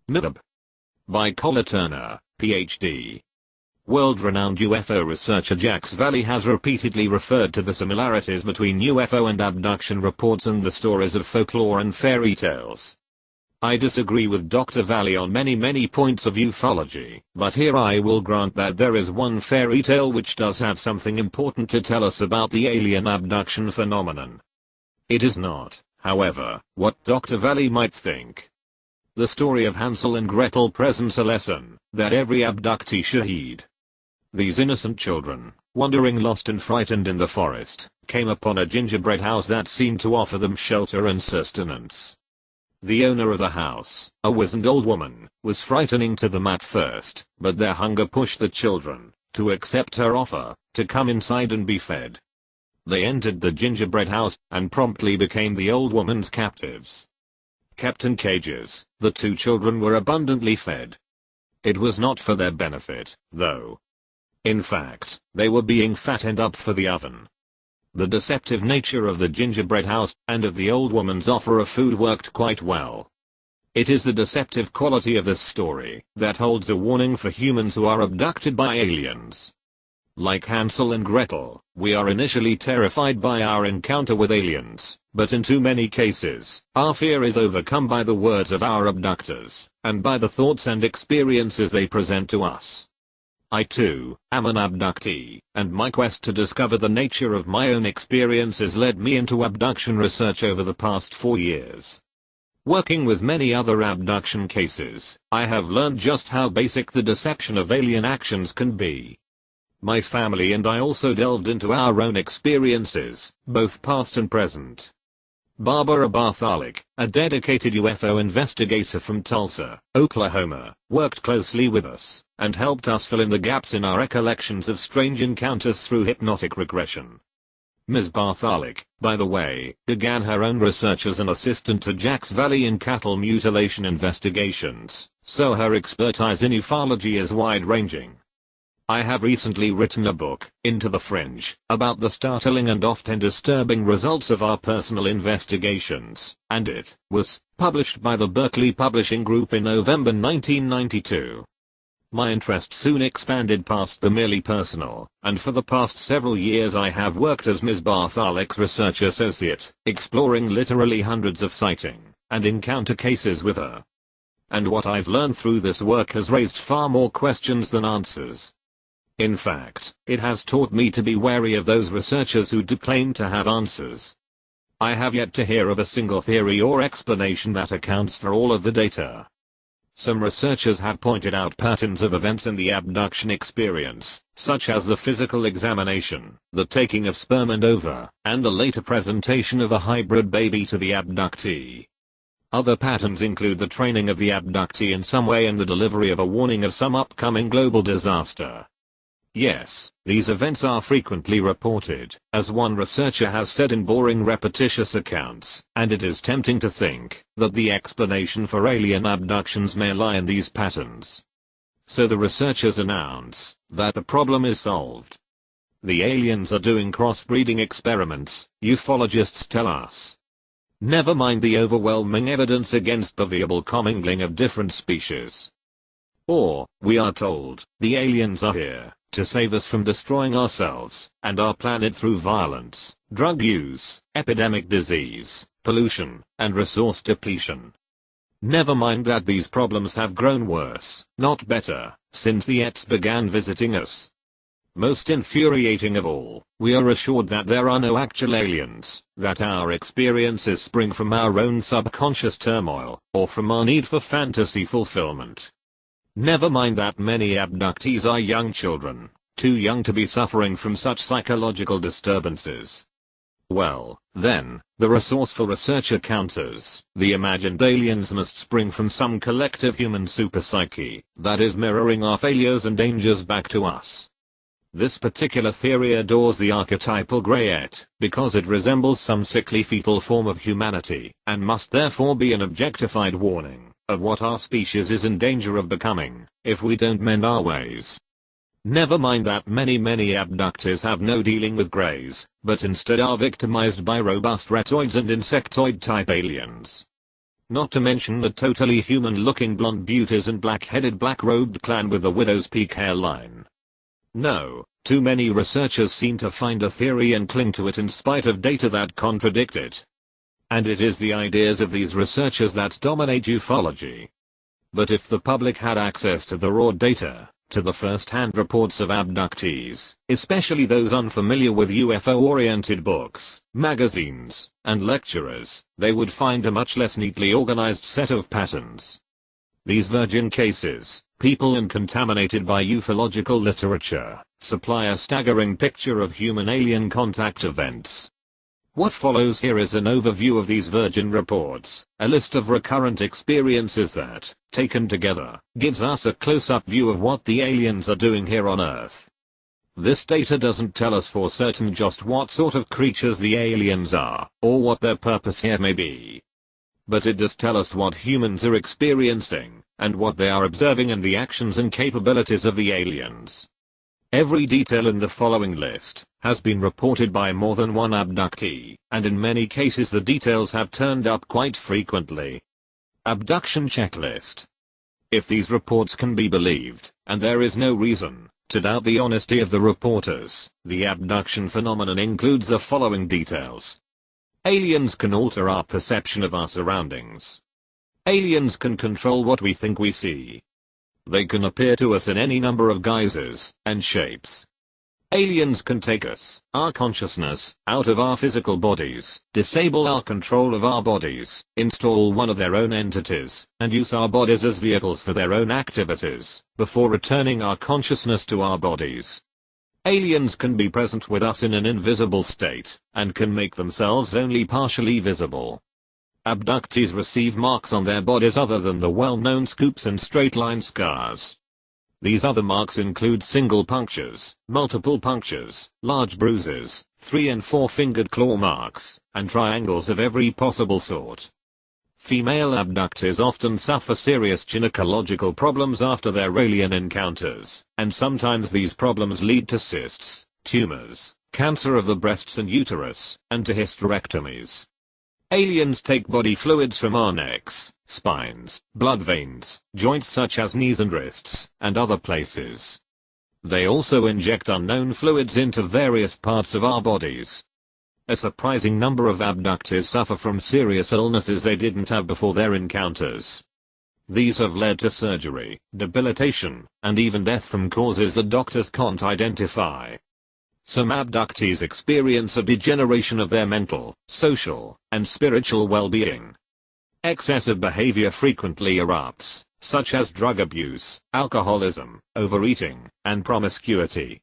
MIB. By Karla Turner, Ph.D. World-renowned UFO researcher Jax Valley has repeatedly referred to the similarities between UFO and abduction reports and the stories of folklore and fairy tales. I disagree with Dr. Valley on many points of ufology, but here I will grant that there is one fairy tale which does have something important to tell us about the alien abduction phenomenon. It is not, however, what Dr. Valley might think. The story of Hansel and Gretel presents a lesson that every abductee should heed. These innocent children, wandering lost and frightened in the forest, came upon a gingerbread house that seemed to offer them shelter and sustenance. The owner of the house, a wizened old woman, was frightening to them at first, but their hunger pushed the children to accept her offer to come inside and be fed. They entered the gingerbread house and promptly became the old woman's captives. Kept in cages, the two children were abundantly fed. It was not for their benefit, though. In fact, they were being fattened up for the oven. The deceptive nature of the gingerbread house and of the old woman's offer of food worked quite well. It is the deceptive quality of this story that holds a warning for humans who are abducted by aliens. Like Hansel and Gretel, we are initially terrified by our encounter with aliens, but in too many cases, our fear is overcome by the words of our abductors, and by the thoughts and experiences they present to us. I too am an abductee, and my quest to discover the nature of my own experiences led me into abduction research over the past 4 years. Working with many other abduction cases, I have learned just how basic the deception of alien actions can be. My family and I also delved into our own experiences, both past and present. Barbara Barthalik, a dedicated UFO investigator from Tulsa, Oklahoma, worked closely with us and helped us fill in the gaps in our recollections of strange encounters through hypnotic regression. Ms. Barthalik, by the way, began her own research as an assistant to Jax Valley in cattle mutilation investigations, so her expertise in ufology is wide-ranging. I have recently written a book, Into the Fringe, about the startling and often disturbing results of our personal investigations, and it was published by the Berkeley Publishing Group in November 1992. My interest soon expanded past the merely personal, and for the past several years I have worked as Ms. Barthalik's research associate, exploring literally hundreds of sighting and encounter cases with her. And what I've learned through this work has raised far more questions than answers. In fact, it has taught me to be wary of those researchers who do claim to have answers. I have yet to hear of a single theory or explanation that accounts for all of the data. Some researchers have pointed out patterns of events in the abduction experience, such as the physical examination, the taking of sperm and ova, and the later presentation of a hybrid baby to the abductee. Other patterns include the training of the abductee in some way and the delivery of a warning of some upcoming global disaster. Yes, these events are frequently reported, as one researcher has said in boring repetitious accounts, and it is tempting to think that the explanation for alien abductions may lie in these patterns. So the researchers announce that the problem is solved. The aliens are doing crossbreeding experiments, ufologists tell us. Never mind the overwhelming evidence against the viable commingling of different species. Or, we are told, the aliens are here to save us from destroying ourselves and our planet through violence, drug use, epidemic disease, pollution, and resource depletion. Never mind that these problems have grown worse, not better, since the ETs began visiting us. Most infuriating of all, we are assured that there are no actual aliens, that our experiences spring from our own subconscious turmoil, or from our need for fantasy fulfillment. Never mind that many abductees are young children, too young to be suffering from such psychological disturbances. Well, then, the resourceful researcher counters, the imagined aliens must spring from some collective human superpsyche that is mirroring our failures and dangers back to us. This particular theory adores the archetypal greyet, because it resembles some sickly fetal form of humanity, and must therefore be an objectified warning of what our species is in danger of becoming, if we don't mend our ways. Never mind that many abductors have no dealing with greys, but instead are victimized by robust reptoids and insectoid type aliens. not to mention the totally human-looking blonde beauties and black-headed black-robed clan with the widow's peak hairline. No, too many researchers seem to find a theory and cling to it in spite of data that contradict it. And it is the ideas of these researchers that dominate ufology. But if the public had access to the raw data, to the first-hand reports of abductees, especially those unfamiliar with UFO-oriented books, magazines, and lecturers, they would find a much less neatly organized set of patterns. These virgin cases, people and contaminated by ufological literature, supply a staggering picture of human-alien contact events. What follows here is an overview of these virgin reports, a list of recurrent experiences that, taken together, gives us a close-up view of what the aliens are doing here on Earth. This data doesn't tell us for certain just what sort of creatures the aliens are, or what their purpose here may be. But it does tell us what humans are experiencing, and what they are observing and the actions and capabilities of the aliens. Every detail in the following list has been reported by more than one abductee, and in many cases the details have turned up quite frequently. Abduction checklist. If these reports can be believed, and there is no reason to doubt the honesty of the reporters, the abduction phenomenon includes the following details. Aliens can alter our perception of our surroundings. Aliens can control what we think we see. They can appear to us in any number of guises and shapes. Aliens can take us, our consciousness, out of our physical bodies, disable our control of our bodies, install one of their own entities, and use our bodies as vehicles for their own activities, before returning our consciousness to our bodies. Aliens can be present with us in an invisible state, and can make themselves only partially visible. Abductees receive marks on their bodies other than the well-known scoops and straight-line scars. These other marks include single punctures, multiple punctures, large bruises, 3- and 4-fingered claw marks, and triangles of every possible sort. Female abductees often suffer serious gynecological problems after their alien encounters, and sometimes these problems lead to cysts, tumors, cancer of the breasts and uterus, and to hysterectomies. Aliens take body fluids from our necks, spines, blood veins, joints such as knees and wrists, and other places. They also inject unknown fluids into various parts of our bodies. A surprising number of abductees suffer from serious illnesses they didn't have before their encounters. These have led to surgery, debilitation, and even death from causes that doctors can't identify. Some abductees experience a degeneration of their mental, social, and spiritual well-being. Excessive behavior frequently erupts, such as drug abuse, alcoholism, overeating, and promiscuity.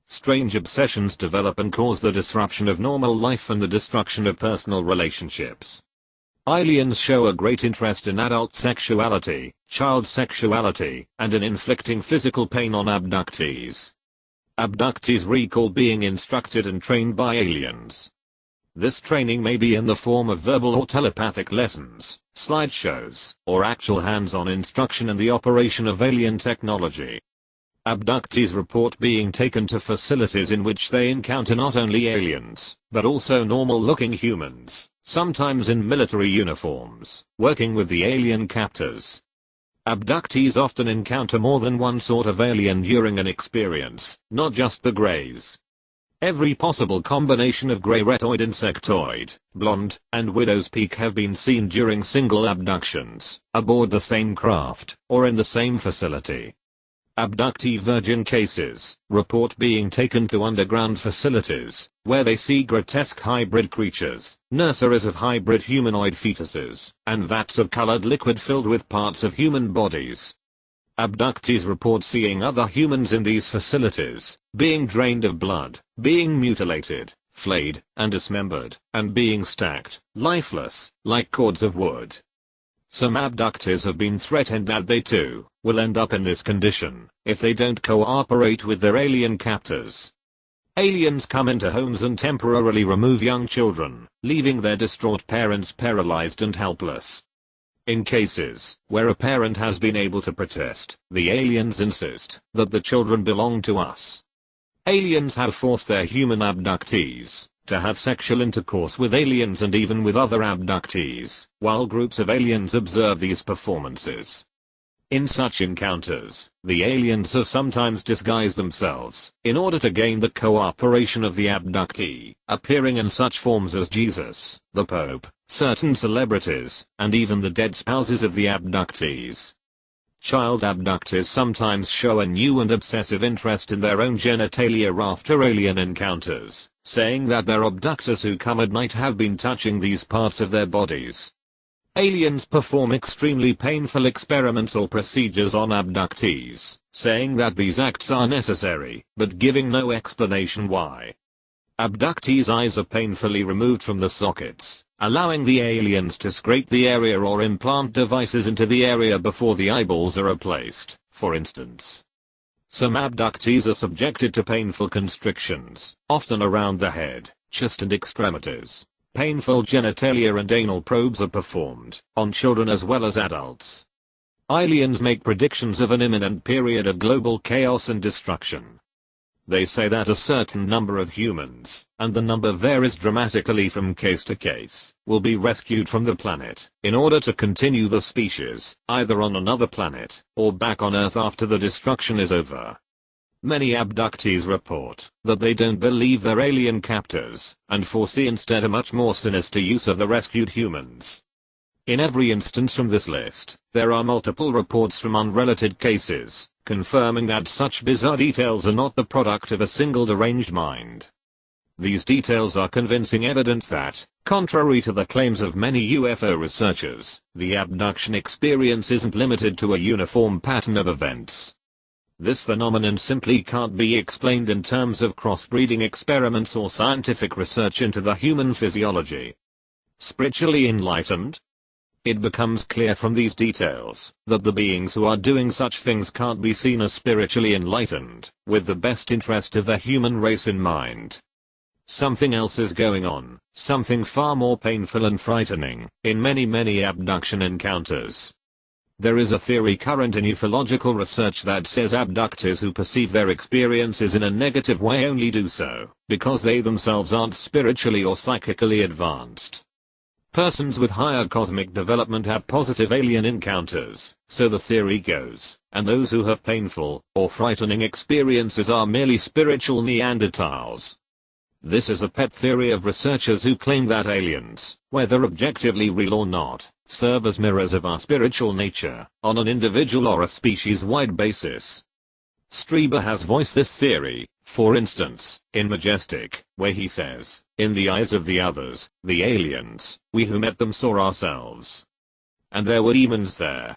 Strange obsessions develop and cause the disruption of normal life and the destruction of personal relationships. Aliens show a great interest in adult sexuality, child sexuality, and in inflicting physical pain on abductees. Abductees recall being instructed and trained by aliens. This training may be in the form of verbal or telepathic lessons, slideshows, or actual hands-on instruction in the operation of alien technology. Abductees report being taken to facilities in which they encounter not only aliens, but also normal-looking humans, sometimes in military uniforms, working with the alien captors. Abductees often encounter more than one sort of alien during an experience, not just the greys. Every possible combination of grey retoid insectoid, blonde, and widow's peak have been seen during single abductions, aboard the same craft, or in the same facility. Abductee virgin cases report being taken to underground facilities, where they see grotesque hybrid creatures, nurseries of hybrid humanoid fetuses, and vats of colored liquid filled with parts of human bodies. Abductees report seeing other humans in these facilities, being drained of blood, being mutilated, flayed, and dismembered, and being stacked, lifeless, like cords of wood. Some abductees have been threatened that they too will end up in this condition if they don't cooperate with their alien captors. Aliens come into homes and temporarily remove young children, leaving their distraught parents paralyzed and helpless. In cases where a parent has been able to protest, the aliens insist that the children belong to us. Aliens have forced their human abductees to have sexual intercourse with aliens and even with other abductees, while groups of aliens observe these performances. In such encounters, the aliens have sometimes disguised themselves, in order to gain the cooperation of the abductee, appearing in such forms as Jesus, the Pope, certain celebrities, and even the dead spouses of the abductees. Child abductees sometimes show a new and obsessive interest in their own genitalia after alien encounters, saying that their abductors who come at night have been touching these parts of their bodies. Aliens perform extremely painful experiments or procedures on abductees, saying that these acts are necessary, but giving no explanation why. Abductees' eyes are painfully removed from the sockets, allowing the aliens to scrape the area or implant devices into the area before the eyeballs are replaced, for instance. Some abductees are subjected to painful constrictions, often around the head, chest and extremities. Painful genitalia and anal probes are performed on children as well as adults. Aliens make predictions of an imminent period of global chaos and destruction. They say that a certain number of humans, and the number varies dramatically from case to case, will be rescued from the planet, in order to continue the species, either on another planet, or back on Earth after the destruction is over. Many abductees report that they don't believe their alien captors, and foresee instead a much more sinister use of the rescued humans. In every instance from this list, there are multiple reports from unrelated cases, confirming that such bizarre details are not the product of a single deranged mind. These details are convincing evidence that, contrary to the claims of many UFO researchers, the abduction experience isn't limited to a uniform pattern of events. This phenomenon simply can't be explained in terms of crossbreeding experiments or scientific research into the human physiology. Spiritually enlightened? It becomes clear from these details that the beings who are doing such things can't be seen as spiritually enlightened, with the best interest of the human race in mind. Something else is going on, something far more painful and frightening, in many abduction encounters. There is a theory current in ufological research that says abductees who perceive their experiences in a negative way only do so because they themselves aren't spiritually or psychically advanced. Persons with higher cosmic development have positive alien encounters, so the theory goes, and those who have painful or frightening experiences are merely spiritual Neanderthals. This is a pet theory of researchers who claim that aliens, whether objectively real or not, serve as mirrors of our spiritual nature, on an individual or a species-wide basis. Strieber has voiced this theory, for instance, in Majestic, where he says, "In the eyes of the others, the aliens, we who met them saw ourselves. And there were demons there."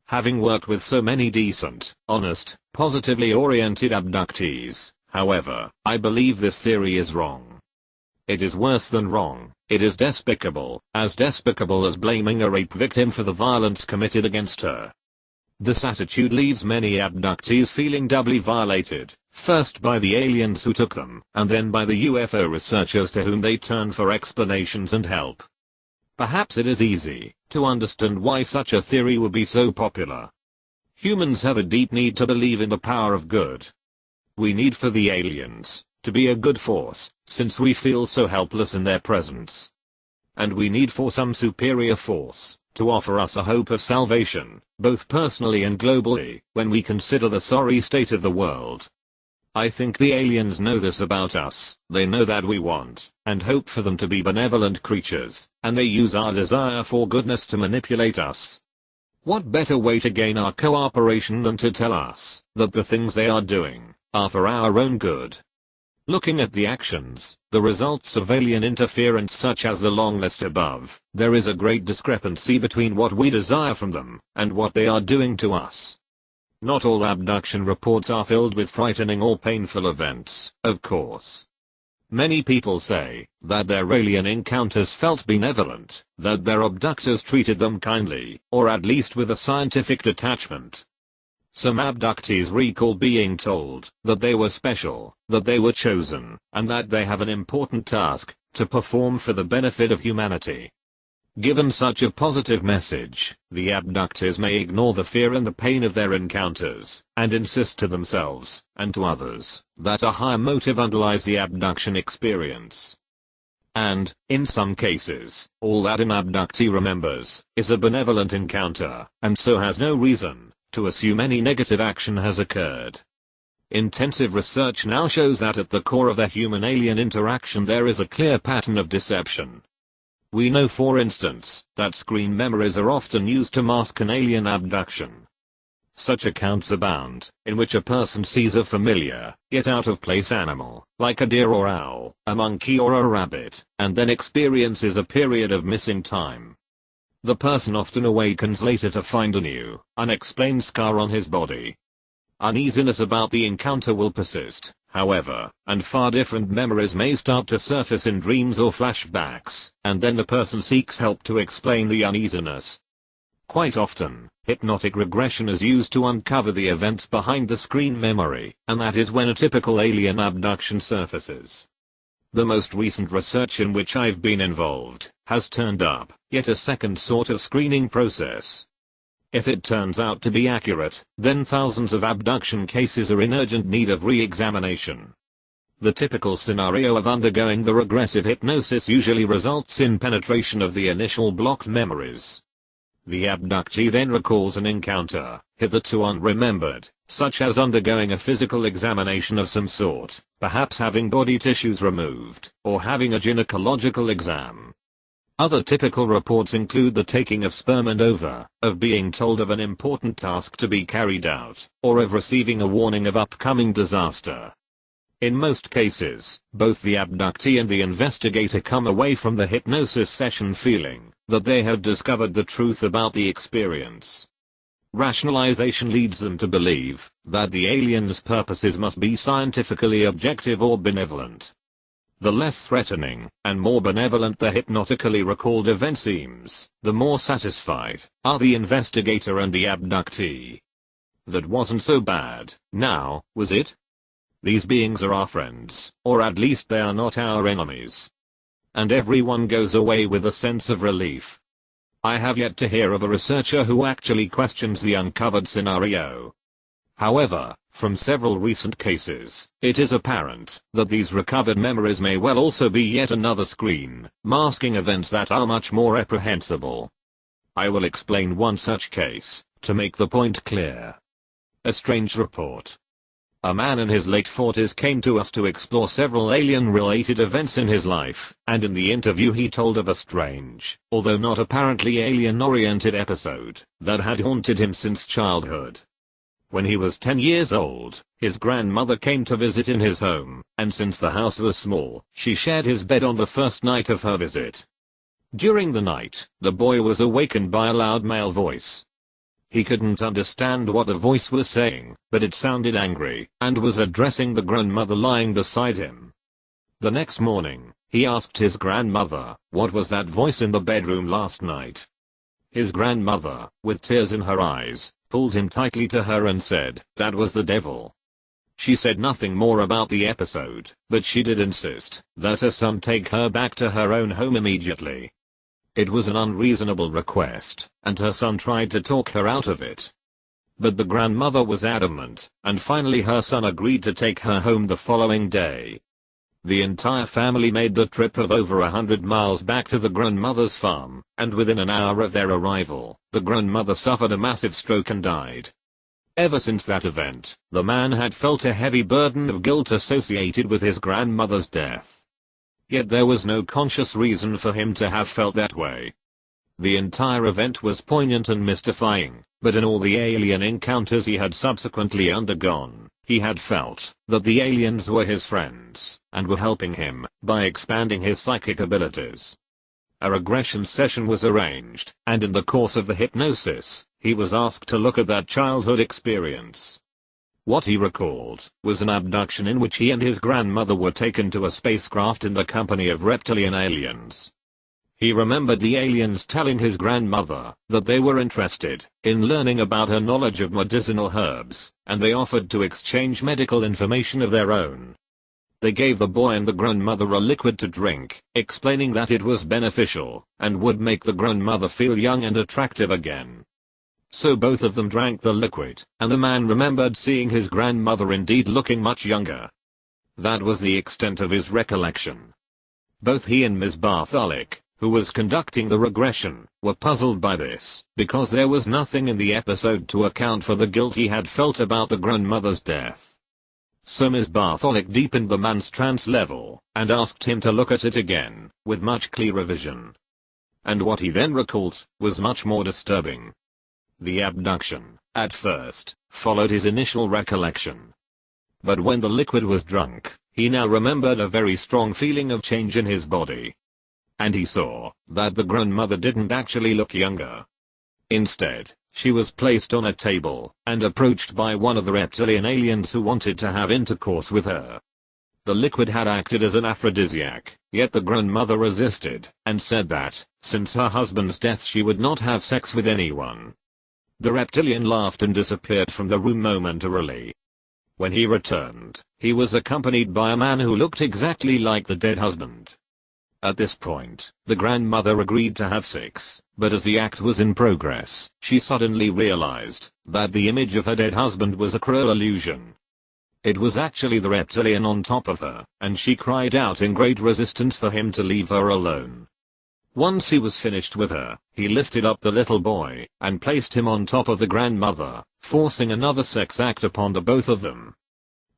Having worked with so many decent, honest, positively oriented abductees, however, I believe this theory is wrong. It is worse than wrong, it is despicable as blaming a rape victim for the violence committed against her. This attitude leaves many abductees feeling doubly violated, first by the aliens who took them, and then by the UFO researchers to whom they turn for explanations and help. Perhaps it is easy to understand why such a theory would be so popular. Humans have a deep need to believe in the power of good. We need for the aliens to be a good force, since we feel so helpless in their presence. And we need for some superior force to offer us a hope of salvation, both personally and globally, when we consider the sorry state of the world. I think the aliens know this about us. They know that we want and hope for them to be benevolent creatures, and they use our desire for goodness to manipulate us. What better way to gain our cooperation than to tell us that the things they are doing are for our own good? Looking at the actions, the results of alien interference such as the long list above, there is a great discrepancy between what we desire from them and what they are doing to us. Not all abduction reports are filled with frightening or painful events, of course. Many people say that their alien encounters felt benevolent, that their abductors treated them kindly, or at least with a scientific detachment. Some abductees recall being told that they were special, that they were chosen, and that they have an important task to perform for the benefit of humanity. Given such a positive message, the abductors may ignore the fear and the pain of their encounters, and insist to themselves, and to others, that a higher motive underlies the abduction experience. And, in some cases, all that an abductee remembers is a benevolent encounter, and so has no reason to assume any negative action has occurred. Intensive research now shows that at the core of a human-alien interaction there is a clear pattern of deception. We know, for instance, that screen memories are often used to mask an alien abduction. Such accounts abound, in which a person sees a familiar, yet out-of-place animal, like a deer or owl, a monkey or a rabbit, and then experiences a period of missing time. The person often awakens later to find a new, unexplained scar on his body. Uneasiness about the encounter will persist, however, and far different memories may start to surface in dreams or flashbacks, and then the person seeks help to explain the uneasiness. Quite often, hypnotic regression is used to uncover the events behind the screen memory, and that is when a typical alien abduction surfaces. The most recent research in which I've been involved has turned up yet a second sort of screening process. If it turns out to be accurate, then thousands of abduction cases are in urgent need of re-examination. The typical scenario of undergoing the regressive hypnosis usually results in penetration of the initial blocked memories. The abductee then recalls an encounter, hitherto unremembered, such as undergoing a physical examination of some sort, perhaps having body tissues removed, or having a gynecological exam. Other typical reports include the taking of sperm and ova, of being told of an important task to be carried out, or of receiving a warning of upcoming disaster. In most cases, both the abductee and the investigator come away from the hypnosis session feeling that they have discovered the truth about the experience. Rationalization leads them to believe that the alien's purposes must be scientifically objective or benevolent. The less threatening and more benevolent the hypnotically recalled event seems, the more satisfied are the investigator and the abductee. That wasn't so bad, now, was it? These beings are our friends, or at least they are not our enemies. And everyone goes away with a sense of relief. I have yet to hear of a researcher who actually questions the uncovered scenario. However, from several recent cases, it is apparent that these recovered memories may well also be yet another screen, masking events that are much more reprehensible. I will explain one such case, to make the point clear. A strange report. A man in his late 40s came to us to explore several alien-related events in his life, and in the interview he told of a strange, although not apparently alien-oriented episode, that had haunted him since childhood. When he was 10 years old, his grandmother came to visit in his home, and since the house was small, she shared his bed on the first night of her visit. During the night, the boy was awakened by a loud male voice. He couldn't understand what the voice was saying, but it sounded angry, and was addressing the grandmother lying beside him. The next morning, he asked his grandmother, what was that voice in the bedroom last night? His grandmother, with tears in her eyes, pulled him tightly to her and said, that was the devil. She said nothing more about the episode, but she did insist that her son take her back to her own home immediately. It was an unreasonable request, and her son tried to talk her out of it. But the grandmother was adamant, and finally her son agreed to take her home the following day. The entire family made the trip of over 100 miles back to the grandmother's farm, and within an hour of their arrival, the grandmother suffered a massive stroke and died. Ever since that event, the man had felt a heavy burden of guilt associated with his grandmother's death. Yet there was no conscious reason for him to have felt that way. The entire event was poignant and mystifying, but in all the alien encounters he had subsequently undergone, he had felt that the aliens were his friends, and were helping him by expanding his psychic abilities. A regression session was arranged, and in the course of the hypnosis, he was asked to look at that childhood experience. What he recalled was an abduction in which he and his grandmother were taken to a spacecraft in the company of reptilian aliens. He remembered the aliens telling his grandmother that they were interested in learning about her knowledge of medicinal herbs, and they offered to exchange medical information of their own. They gave the boy and the grandmother a liquid to drink, explaining that it was beneficial, and would make the grandmother feel young and attractive again. So both of them drank the liquid, and the man remembered seeing his grandmother indeed looking much younger. That was the extent of his recollection. Both he and Ms. Bartholic, who was conducting the regression, were puzzled by this, because there was nothing in the episode to account for the guilt he had felt about the grandmother's death. So Ms. Bartholic deepened the man's trance level, and asked him to look at it again, with much clearer vision. And what he then recalled, was much more disturbing. The abduction, at first, followed his initial recollection. But when the liquid was drunk, he now remembered a very strong feeling of change in his body. And he saw that the grandmother didn't actually look younger. Instead, she was placed on a table and approached by one of the reptilian aliens who wanted to have intercourse with her. The liquid had acted as an aphrodisiac, yet the grandmother resisted and said that, since her husband's death, she would not have sex with anyone. The reptilian laughed and disappeared from the room momentarily. When he returned, he was accompanied by a man who looked exactly like the dead husband. At this point, the grandmother agreed to have sex, but as the act was in progress, she suddenly realized that the image of her dead husband was a cruel illusion. It was actually the reptilian on top of her, and she cried out in great resistance for him to leave her alone. Once he was finished with her, he lifted up the little boy and placed him on top of the grandmother, forcing another sex act upon the both of them.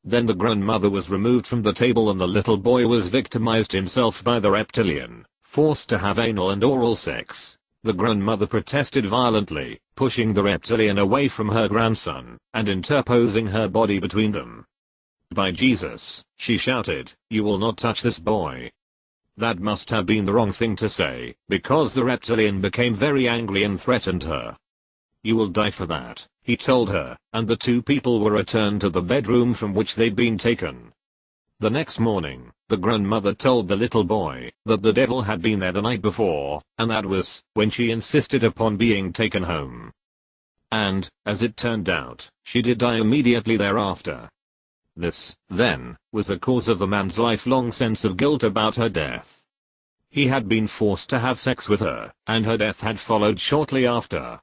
Then the grandmother was removed from the table and the little boy was victimized himself by the reptilian, forced to have anal and oral sex. The grandmother protested violently, pushing the reptilian away from her grandson and interposing her body between them. "By Jesus," she shouted, "you will not touch this boy." That must have been the wrong thing to say, because the reptilian became very angry and threatened her. "You will die for that," he told her, and the two people were returned to the bedroom from which they'd been taken. The next morning, the grandmother told the little boy that the devil had been there the night before, and that was when she insisted upon being taken home. And, as it turned out, she did die immediately thereafter. This, then, was the cause of the man's lifelong sense of guilt about her death. He had been forced to have sex with her, and her death had followed shortly after.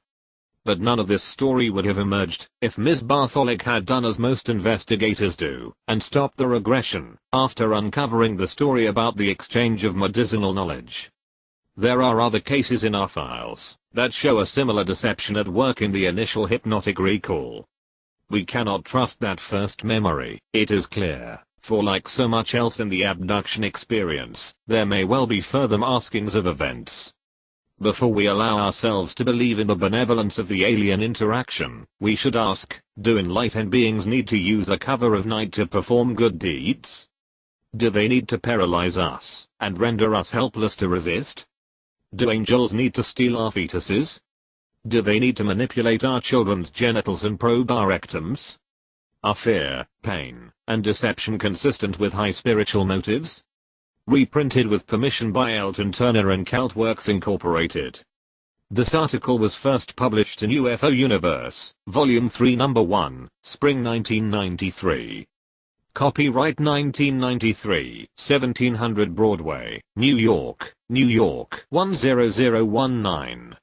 But none of this story would have emerged if Ms. Bartholic had done as most investigators do, and stopped the regression after uncovering the story about the exchange of medicinal knowledge. There are other cases in our files that show a similar deception at work in the initial hypnotic recall. We cannot trust that first memory, it is clear, for like so much else in the abduction experience, there may well be further maskings of events. Before we allow ourselves to believe in the benevolence of the alien interaction, we should ask, do enlightened beings need to use the cover of night to perform good deeds? Do they need to paralyze us and render us helpless to resist? Do angels need to steal our fetuses? Do they need to manipulate our children's genitals and probe our rectums? Are fear, pain, and deception consistent with high spiritual motives? Reprinted with permission by Elton Turner and Celtworks Incorporated. This article was first published in UFO Universe, Volume 3 No. 1, Spring 1993. Copyright 1993, 1700 Broadway, New York, New York 10019.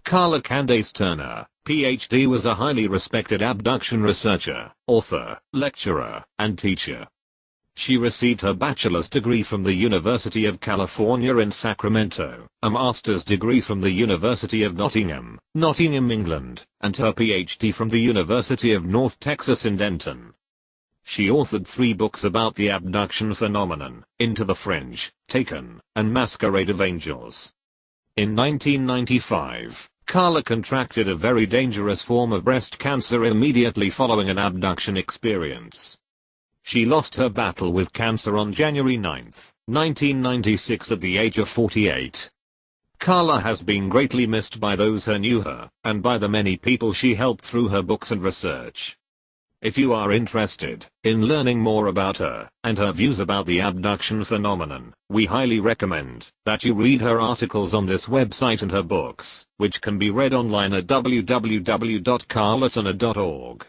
Karla Candace Turner, Ph.D. was a highly respected abduction researcher, author, lecturer, and teacher. She received her bachelor's degree from the University of California in Sacramento, a master's degree from the University of Nottingham, England, and her Ph.D. from the University of North Texas in Denton. She authored 3 books about the abduction phenomenon, Into the Fringe, Taken, and Masquerade of Angels. In 1995, Karla contracted a very dangerous form of breast cancer immediately following an abduction experience. She lost her battle with cancer on January 9, 1996 at the age of 48. Karla has been greatly missed by those who knew her, and by the many people she helped through her books and research. If you are interested in learning more about her and her views about the abduction phenomenon, we highly recommend that you read her articles on this website and her books, which can be read online at www.karlaturner.org.